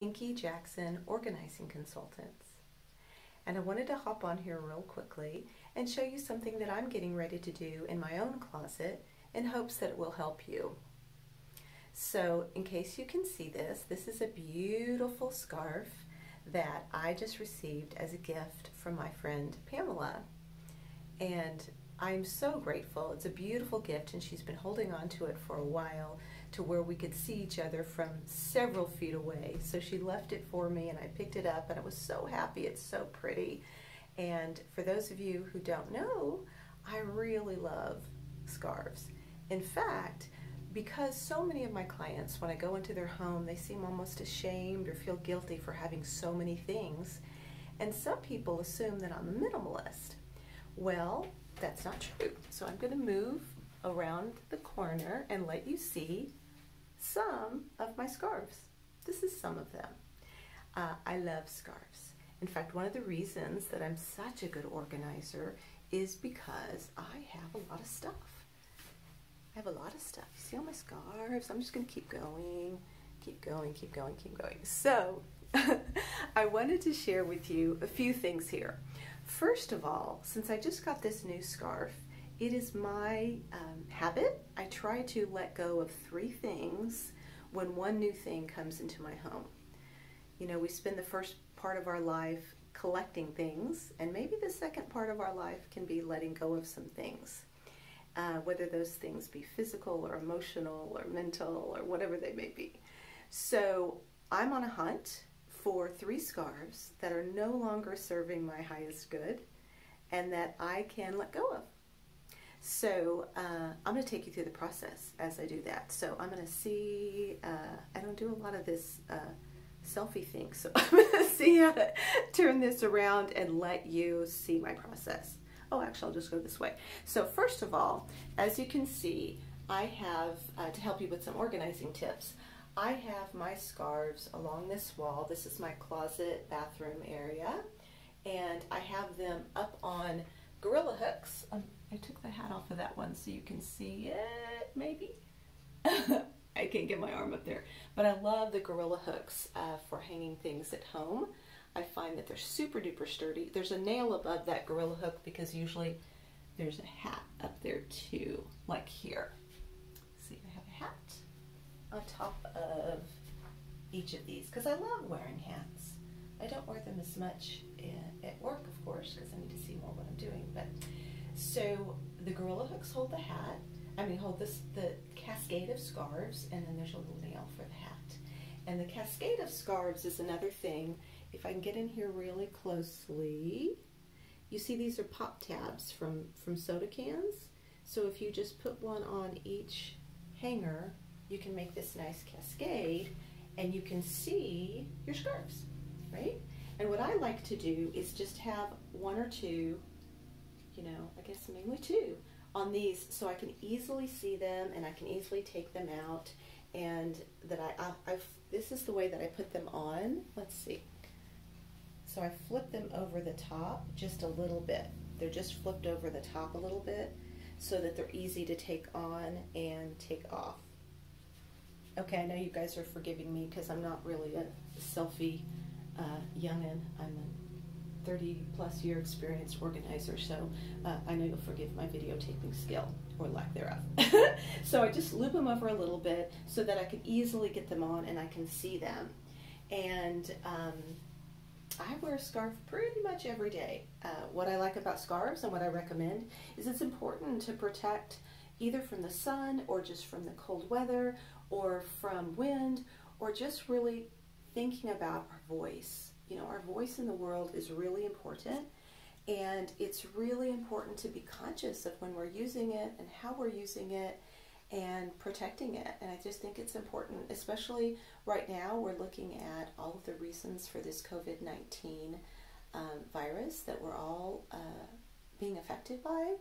Pinky Jackson Organizing Consultants. And I wanted to hop on here real quickly and show you something that I'm getting ready to do in my own closet in hopes that it will help you. So in case you can see this, this is a beautiful scarf that I just received as a gift from my friend Pamela. And I'm so grateful. It's a beautiful gift, and she's been holding on to it for a while to where we could see each other from several feet away. So she left it for me and I picked it up and I was so happy. It's so pretty. And for those of you who don't know, I really love scarves. In fact, because so many of my clients, when I go into their home, they seem almost ashamed or feel guilty for having so many things. And some people assume that I'm a minimalist. Well, that's not true. So I'm going to move around the corner and let you see some of my scarves. This is some of them. I love scarves. In fact, one of the reasons that I'm such a good organizer is because I have a lot of stuff. I have a lot of stuff. You see all my scarves? I'm just going to keep going, keep going, keep going, keep going. So I wanted to share with you a few things here. First of all, since I just got this new scarf, it is my habit. I try to let go of 3 things when one new thing comes into my home. You know, we spend the first part of our life collecting things, and maybe the second part of our life can be letting go of some things, whether those things be physical or emotional or mental or whatever they may be. So I'm on a hunt for 3 scarves that are no longer serving my highest good and that I can let go of. So I'm going to take you through the process as I do that. So I'm going to see, I don't do a lot of this selfie thing, so I'm going to see how to turn this around and let you see my process. Oh, actually, I'll just go this way. So first of all, as you can see, I have, to help you with some organizing tips, I have my scarves along this wall. This is my closet bathroom area, and I have them up on gorilla hooks. I took the hat off of that one so you can see it, maybe. I can't get my arm up there, but I love the gorilla hooks for hanging things at home. I find that they're super duper sturdy. There's a nail above that gorilla hook because usually there's a hat up there too, like here. See, I have a hat on top of each of these because I love wearing hats. I don't wear them as much at work, of course, because I need to see more what I'm doing. But so the gorilla hooks hold the hat. Hold the cascade of scarves, and then there's a little nail for the hat. And the cascade of scarves is another thing. If I can get in here really closely, you see these are pop tabs from soda cans. So if you just put one on each hanger, you can make this nice cascade, and you can see your scarves, right? And what I like to do is just have 1 or 2, you know, I guess mainly 2 on these, so I can easily see them and I can easily take them out, and that this is the way that I put them on. Let's see. So I flip them over the top just a little bit. They're just flipped over the top a little bit so that they're easy to take on and take off. Okay, I know you guys are forgiving me because I'm not really a selfie youngin'. I'm a 30+ year experienced organizer, so I know you'll forgive my videotaping skill, or lack thereof. So I just loop them over a little bit so that I can easily get them on and I can see them. And I wear a scarf pretty much every day. What I like about scarves and what I recommend is it's important to protect either from the sun or just from the cold weather or from wind, or just really thinking about our voice. You know, our voice in the world is really important, and it's really important to be conscious of when we're using it and how we're using it and protecting it. And I just think it's important, especially right now. We're looking at all of the reasons for this COVID-19 virus that we're all being affected by.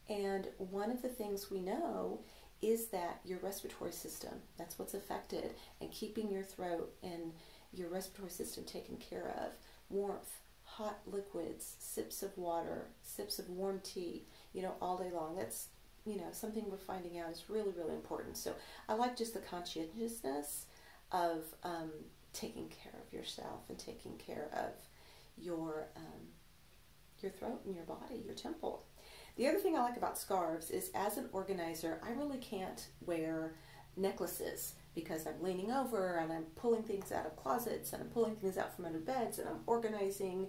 And one of the things we know is that your respiratory system, that's what's affected, and keeping your throat and your respiratory system taken care of. Warmth, hot liquids, sips of water, sips of warm tea, you know, all day long. That's, you know, something we're finding out is really, really important. So I like just the conscientiousness of taking care of yourself and taking care of your throat and your body, your temple. The other thing I like about scarves is, as an organizer, I really can't wear necklaces because I'm leaning over and I'm pulling things out of closets and I'm pulling things out from under beds and I'm organizing,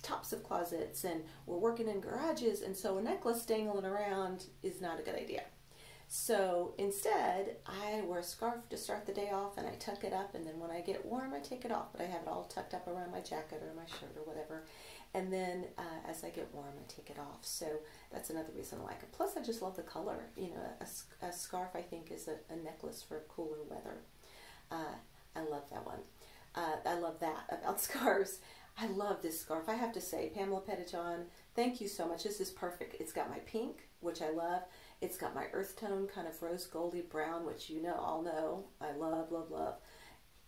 tops of closets, and we're working in garages, and so a necklace dangling around is not a good idea. So instead, I wear a scarf to start the day off, and I tuck it up, and then when I get warm, I take it off, but I have it all tucked up around my jacket or my shirt or whatever. And then as I get warm, I take it off. So that's another reason I like it. Plus, I just love the color. A scarf, I think, is a necklace for cooler weather. I love that one. I love that about scarves. I love this scarf. I have to say, Pamela Pettijohn, thank you so much. This is perfect. It's got my pink, which I love. It's got my earth tone, kind of rose goldy brown, which all know I love, love, love.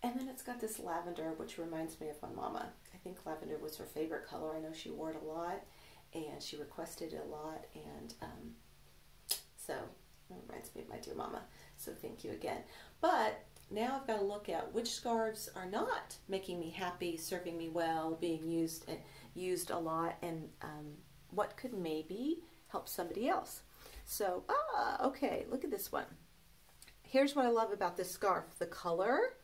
And then it's got this lavender, which reminds me of my mama. I think lavender was her favorite color. I know she wore it a lot, and she requested it a lot, and so it reminds me of my dear mama. So thank you again. But now I've got to look at which scarves are not making me happy, serving me well, being used a lot, and what could maybe help somebody else. So, okay, look at this one. Here's what I love about this scarf: the color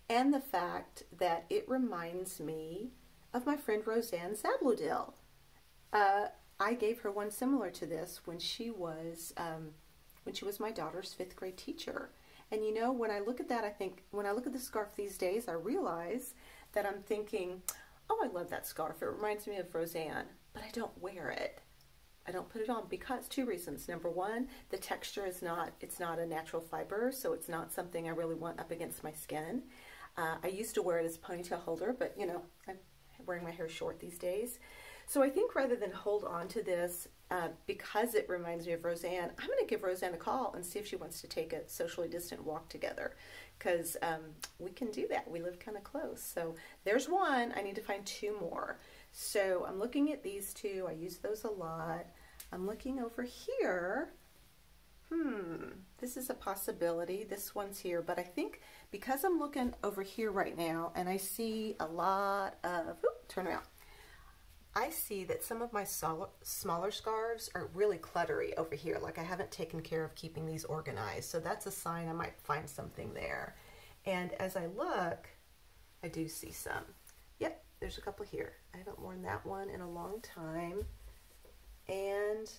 and the fact that it reminds me of my friend Roseanne Zabludil. I gave her one similar to this when she was my daughter's 5th grade teacher. And when I look at that, when I look at the scarf these days, I realize that I'm thinking, oh, I love that scarf. It reminds me of Roseanne, but I don't wear it. I don't put it on because 2 reasons. Number one, the texture is not a natural fiber, so it's not something I really want up against my skin. I used to wear it as a ponytail holder, but I'm wearing my hair short these days. So I think rather than hold on to this because it reminds me of Roseanne, I'm going to give Roseanne a call and see if she wants to take a socially distant walk together, because we can do that. We live kind of close. So there's one. I need to find 2 more. So I'm looking at these 2. I use those a lot. I'm looking over here. This is a possibility. This one's here, but I think because I'm looking over here right now and I see a lot of, turn around. I see that some of my smaller scarves are really cluttery over here. Like I haven't taken care of keeping these organized. So that's a sign I might find something there. And as I look, I do see some. Yep, there's a couple here. I haven't worn that one in a long time. And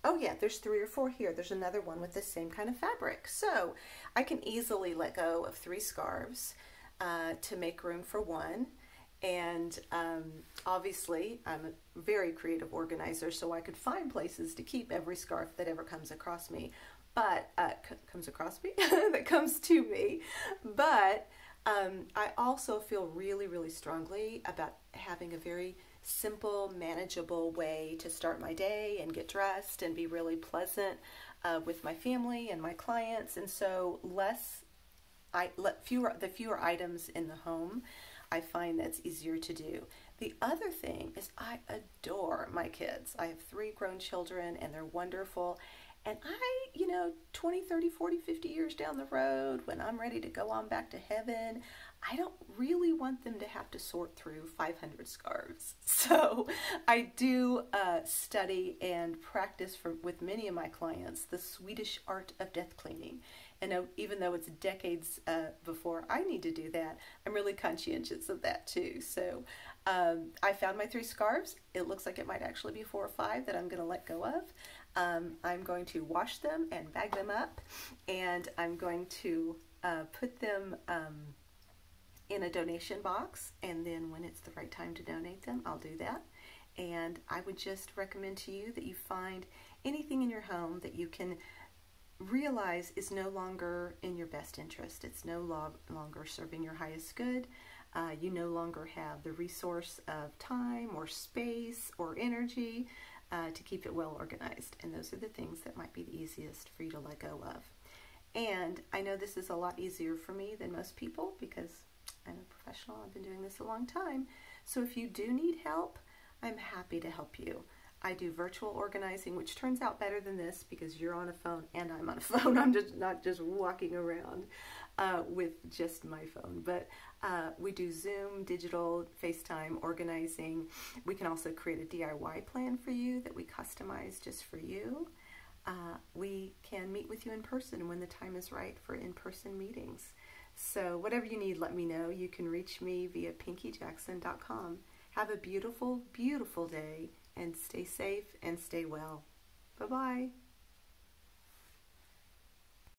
oh yeah, there's 3 or 4 here. There's another one with the same kind of fabric. So I can easily let go of 3 scarves to make room for one. And obviously I'm a very creative organizer, so I could find places to keep every scarf that ever comes across me, but that comes to me. But I also feel really, really strongly about having a very simple, manageable way to start my day and get dressed and be really pleasant with my family and my clients. And so the fewer items in the home, I find that's easier to do. The other thing is I adore my kids. I have 3 grown children and they're wonderful. And 20, 30, 40, 50 years down the road, when I'm ready to go on back to heaven, I don't really want them to have to sort through 500 scarves. So I do study and practice with many of my clients the Swedish art of death cleaning. And even though it's decades before I need to do that, I'm really conscientious of that too. So I found my 3 scarves. It looks like it might actually be 4 or 5 that I'm going to let go of. I'm going to wash them and bag them up, and I'm going to put them in a donation box, and then when it's the right time to donate them, I'll do that. And I would just recommend to you that you find anything in your home that you can realize is no longer in your best interest. It's no longer serving your highest good. You no longer have the resource of time or space or energy to keep it well organized. And those are the things that might be the easiest for you to let go of. And I know this is a lot easier for me than most people because I'm a professional. I've been doing this a long time. So if you do need help, I'm happy to help you. I do virtual organizing, which turns out better than this because you're on a phone and I'm on a phone. I'm just not just walking around. with just my phone. But we do Zoom, digital, FaceTime, organizing. We can also create a DIY plan for you that we customize just for you. We can meet with you in person when the time is right for in-person meetings. So whatever you need, let me know. You can reach me via pinkyjackson.com. Have a beautiful, beautiful day, and stay safe and stay well. Bye-bye.